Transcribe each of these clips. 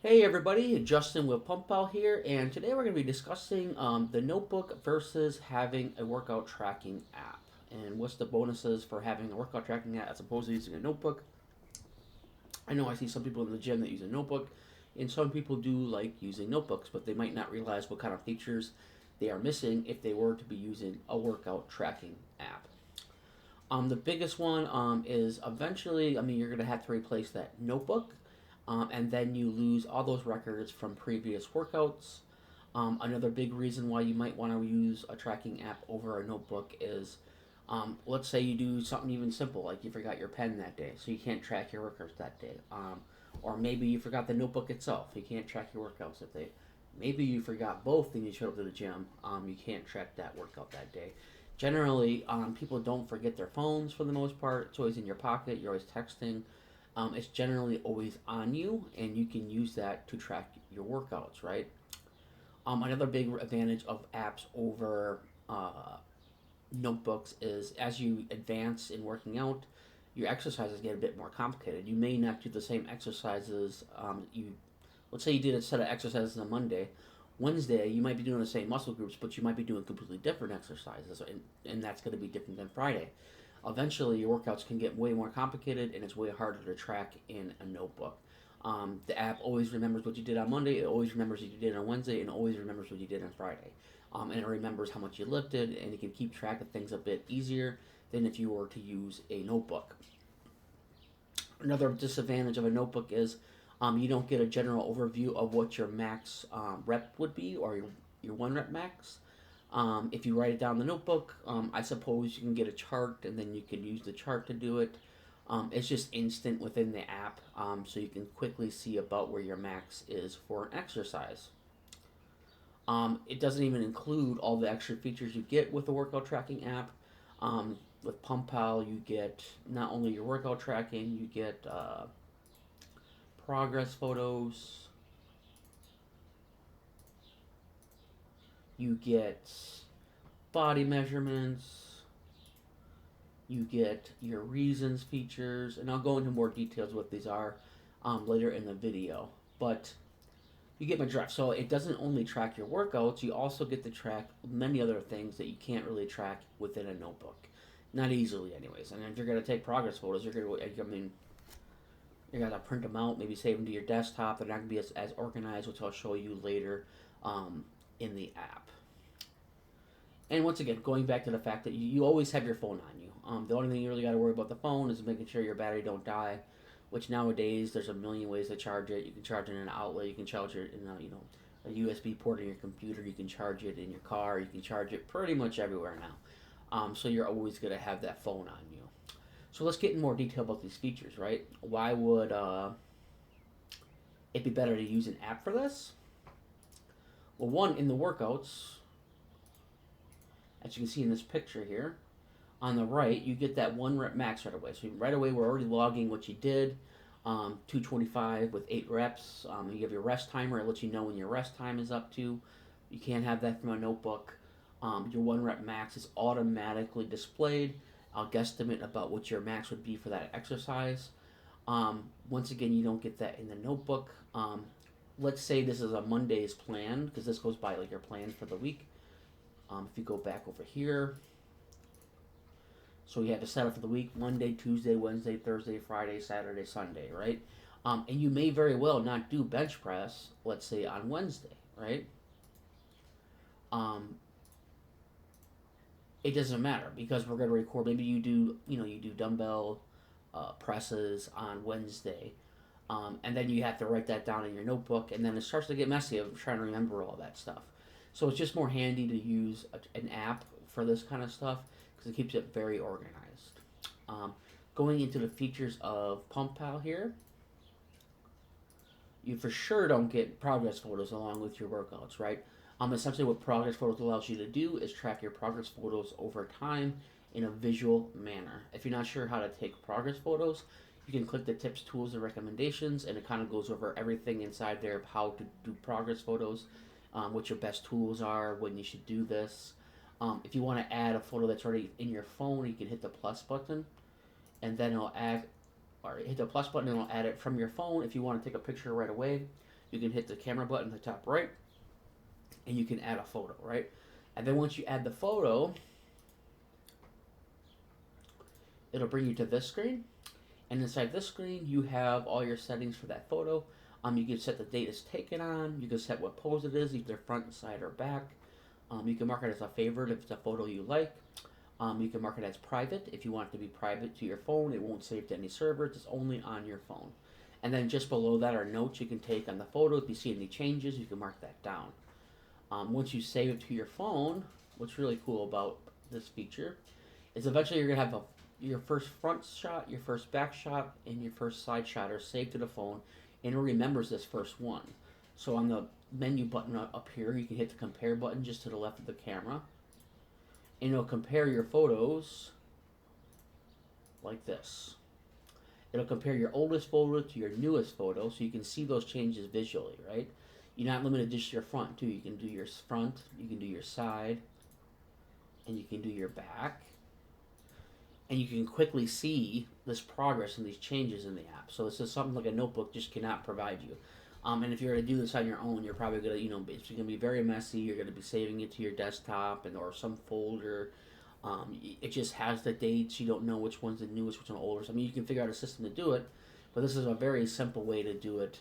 Hey everybody, Justin with PumpPal here, and today we're going to be discussing the notebook versus having a workout tracking app. And what's the bonuses for having a workout tracking app as opposed to using a notebook? I know I see some people in the gym that use a notebook, and some people do like using notebooks, but they might not realize what kind of features they are missing if they were to be using a workout tracking app. The biggest one is eventually, you're going to have to replace that notebook, and then you lose all those records from previous workouts. Another big reason why you might want to use a tracking app over a notebook is let's say you do something even simple, like you forgot your pen that day, so you can't track your workouts that day. Or maybe you forgot the notebook itself, you can't track your workouts that day. Maybe you forgot both and you showed up to the gym, you can't track that workout that day. Generally, people don't forget their phones for the most part. It's always in your pocket, you're always texting. It's generally always on you, and you can use that to track your workouts, right? Another big advantage of apps over notebooks is as you advance in working out, your exercises get a bit more complicated. You may not do the same exercises. Let's say you did a set of exercises on Monday. Wednesday, you might be doing the same muscle groups, but you might be doing completely different exercises, and that's going to be different than Friday. Eventually, your workouts can get way more complicated, and it's way harder to track in a notebook. The app always remembers what you did on Monday, it always remembers what you did on Wednesday, and always remembers what you did on Friday. And it remembers how much you lifted, and it can keep track of things a bit easier than if you were to use a notebook. Another disadvantage of a notebook is you don't get a general overview of what your max rep would be, or your one rep max. If you write it down in the notebook, I suppose you can get a chart and then you can use the chart to do it. It's just instant within the app, so you can quickly see about where your max is for an exercise. It doesn't even include all the extra features you get with the workout tracking app. With PumpPal, you get not only your workout tracking, you get progress photos, you get body measurements, you get your reasons features, and I'll go into more details what these are later in the video. But you get my drift. So it doesn't only track your workouts, you also get to track many other things that you can't really track within a notebook. Not easily, anyways. And if you're going to take progress photos, you're going to, you're going to print them out, maybe save them to your desktop. They're not going to be as organized, which I'll show you later in the app. And once again, going back to the fact that you always have your phone on you. The only thing you really got to worry about the phone is making sure your battery don't die, which nowadays there's a million ways to charge it. You can charge it in an outlet, you can charge it in a USB port in your computer, you can charge it in your car, you can charge it pretty much everywhere now. So you're always going to have that phone on you. So let's get in more detail about these features, right? Why would it be better to use an app for this? Well, one, in the workouts, as you can see in this picture here, on the right, you get that one rep max right away. So right away, we're already logging what you did. 225 with 8 reps. You have your rest timer. It lets you know when your rest time is up to. You can't have that from a notebook. Your one rep max is automatically displayed. I'll guesstimate about what your max would be for that exercise. Once again, you don't get that in the notebook. Let's say this is a Monday's plan, because this goes by like your plan for the week. If you go back over here, so you have to set up for the week: Monday, Tuesday, Wednesday, Thursday, Friday, Saturday, Sunday, right? And you may very well not do bench press, let's say on Wednesday, right? Um, it doesn't matter because we're going to record. Maybe you do dumbbell presses on Wednesday, and then you have to write that down in your notebook, and then it starts to get messy of trying to remember all that stuff. So it's just more handy to use an app for this kind of stuff because it keeps it very organized. Going into the features of PumpPal here, you for sure don't get progress photos along with your workouts, right? Essentially, what progress photos allows you to do is track your progress photos over time in a visual manner. If you're not sure how to take progress photos, you can click the tips, tools, and recommendations, and it kind of goes over everything inside there of how to do progress photos, what your best tools are, when you should do this. If you want to add a photo that's already in your phone, you can hit the plus button, and then it'll add, or hit the plus button and it'll add it from your phone. If you want to take a picture right away, You can hit the camera button at the top right, and you can add a photo, right? And then once you add the photo, it'll bring you to this screen. And inside this screen, you have all your settings for that photo. You can set the date it's taken on. You can set what pose it is, either front, side, or back. You can mark it as a favorite if it's a photo you like. You can mark it as private if you want it to be private to your phone. It won't save to any servers. It's only on your phone. And then just below that are notes you can take on the photo. If you see any changes, you can mark that down. Once you save it to your phone, what's really cool about this feature is eventually you're going to have your first front shot, your first back shot, and your first side shot are saved to the phone, and it remembers this first one. So on the menu button up here, you can hit the compare button just to the left of the camera, and it'll compare your photos like this. It'll compare your oldest photo to your newest photo, so you can see those changes visually, right? You're not limited just to your front, too. You can do your front, you can do your side, and you can do your back. And you can quickly see this progress and these changes in the app. So this is something like a notebook just cannot provide you. And if you're going to do this on your own, you're probably going to, it's going to be very messy. You're going to be saving it to your desktop or some folder. It just has the dates. You don't know which one's the newest, which one's the oldest. I mean, you can figure out a system to do it, but this is a very simple way to do it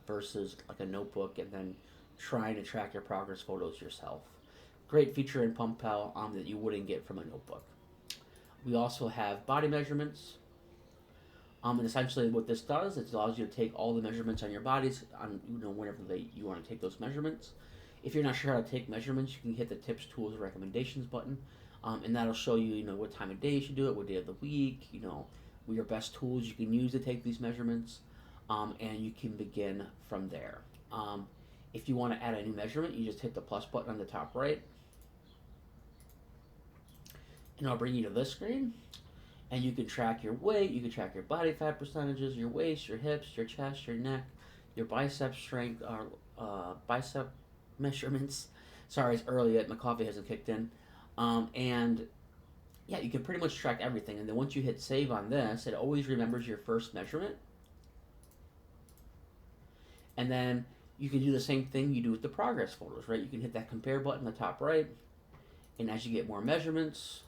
versus like a notebook and then trying to track your progress photos yourself. Great feature in PumpPal that you wouldn't get from a notebook. We also have body measurements. And essentially what this does, it allows you to take all the measurements on your bodies on whenever you want to take those measurements. If you're not sure how to take measurements, you can hit the tips, tools, or recommendations button. And that'll show you, what time of day you should do it, what day of the week, what your best tools you can use to take these measurements. And you can begin from there. If you want to add a new measurement, you just hit the plus button on the top right. And I'll bring you to this screen, and you can track your weight, you can track your body fat percentages, your waist, your hips, your chest, your neck, your bicep strength, bicep measurements. Sorry, it's early yet, my coffee hasn't kicked in. And yeah, you can pretty much track everything. And then once you hit save on this, it always remembers your first measurement. And then you can do the same thing you do with the progress photos, right? You can hit that compare button on the top right, and as you get more measurements,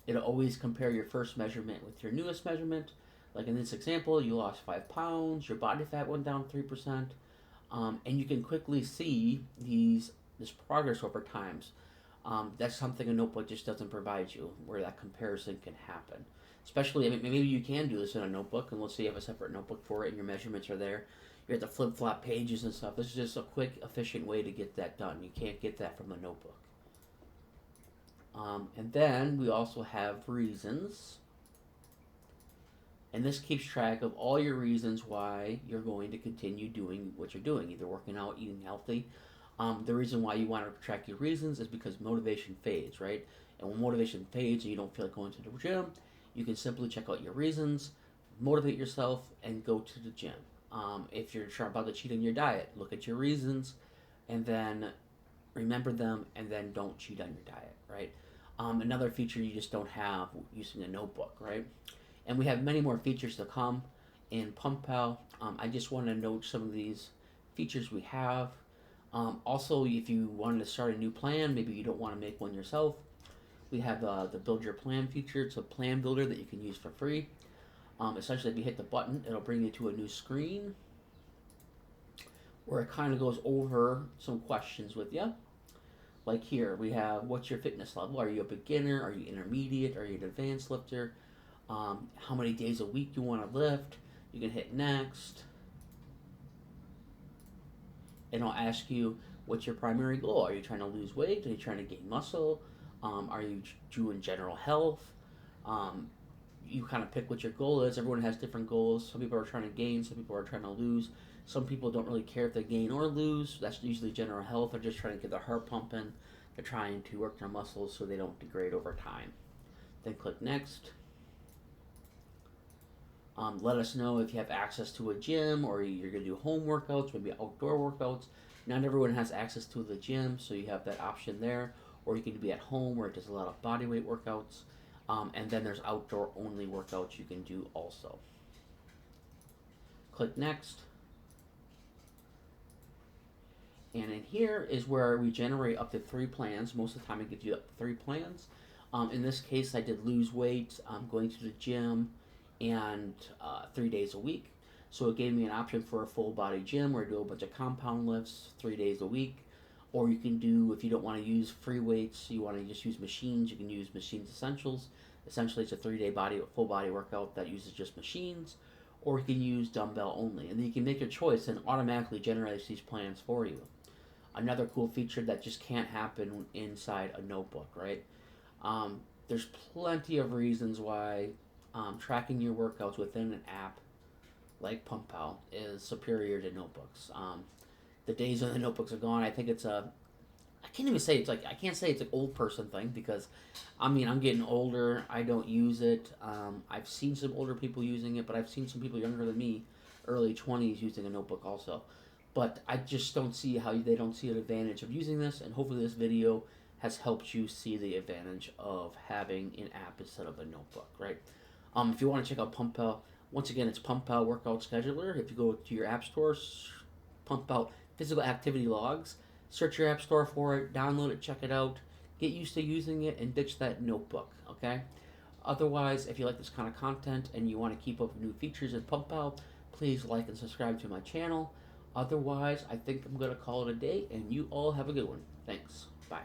it'll always compare your first measurement with your newest measurement. Like in this example, you lost 5 pounds, your body fat went down 3%, and you can quickly see this progress over times. That's something a notebook just doesn't provide you, where that comparison can happen. Especially, maybe you can do this in a notebook, and let's say you have a separate notebook for it, and your measurements are there. You have to flip-flop pages and stuff. This is just a quick, efficient way to get that done. You can't get that from a notebook. And then we also have reasons. And this keeps track of all your reasons why you're going to continue doing what you're doing, either working out, eating healthy. The reason why you want to track your reasons is because motivation fades, right? And when motivation fades and you don't feel like going to the gym, you can simply check out your reasons, motivate yourself, and go to the gym. If you're about to cheat on your diet, look at your reasons, and then remember them, and then don't cheat on your diet, right? Another feature you just don't have using a notebook, right? And we have many more features to come in PumpPal. I just want to note some of these features we have. Also, if you wanted to start a new plan, maybe you don't want to make one yourself, we have the Build Your Plan feature. It's a plan builder that you can use for free. Essentially, if you hit the button, it'll bring you to a new screen where it kind of goes over some questions with you. Like here, we have what's your fitness level? Are you a beginner? Are you intermediate? Are you an advanced lifter? How many days a week you want to lift? You can hit next. And it'll ask you, what's your primary goal? Are you trying to lose weight? Are you trying to gain muscle? Are you doing general health? You kind of pick what your goal is. Everyone has different goals. Some people are trying to gain. Some people are trying to lose. Some people don't really care if they gain or lose. That's usually general health. They're just trying to get their heart pumping. They're trying to work their muscles so they don't degrade over time. Then click next. Let us know if you have access to a gym or you're going to do home workouts, maybe outdoor workouts. Not everyone has access to the gym, so you have that option there. Or you can be at home where it does a lot of body weight workouts. And then there's outdoor only workouts you can do also. Click next. And in here is where we generate up to 3 plans. Most of the time, it gives you up to 3 plans. In this case, I did lose weight, going to the gym, and 3 days a week. So it gave me an option for a full body gym where I do a bunch of compound lifts 3 days a week. Or you can do, if you don't want to use free weights, you want to just use machines, you can use Machines Essentials. Essentially, it's a 3-day full body workout that uses just machines. Or you can use dumbbell only. And then you can make your choice and automatically generates these plans for you. Another cool feature that just can't happen inside a notebook, right? There's plenty of reasons why tracking your workouts within an app like PumpPal is superior to notebooks. The days when the notebooks are gone. I think it's a I can't even say it's like I can't say it's an old person thing because I mean I'm getting older. I don't use it. I've seen some older people using it, but I've seen some people younger than me, early 20s, using a notebook also. But I just don't see how they don't see an advantage of using this, and hopefully this video has helped you see the advantage of having an app instead of a notebook, right? If you want to check out PumpPal, once again, it's PumpPal Workout Scheduler. If you go to your app store, pump out physical activity logs, search your app store for it, download it, check it out, get used to using it, and ditch that notebook, okay? Otherwise, if you like this kind of content and you want to keep up with new features in PumpPal, please like and subscribe to my channel. Otherwise, I think I'm going to call it a day, and you all have a good one. Thanks. Bye.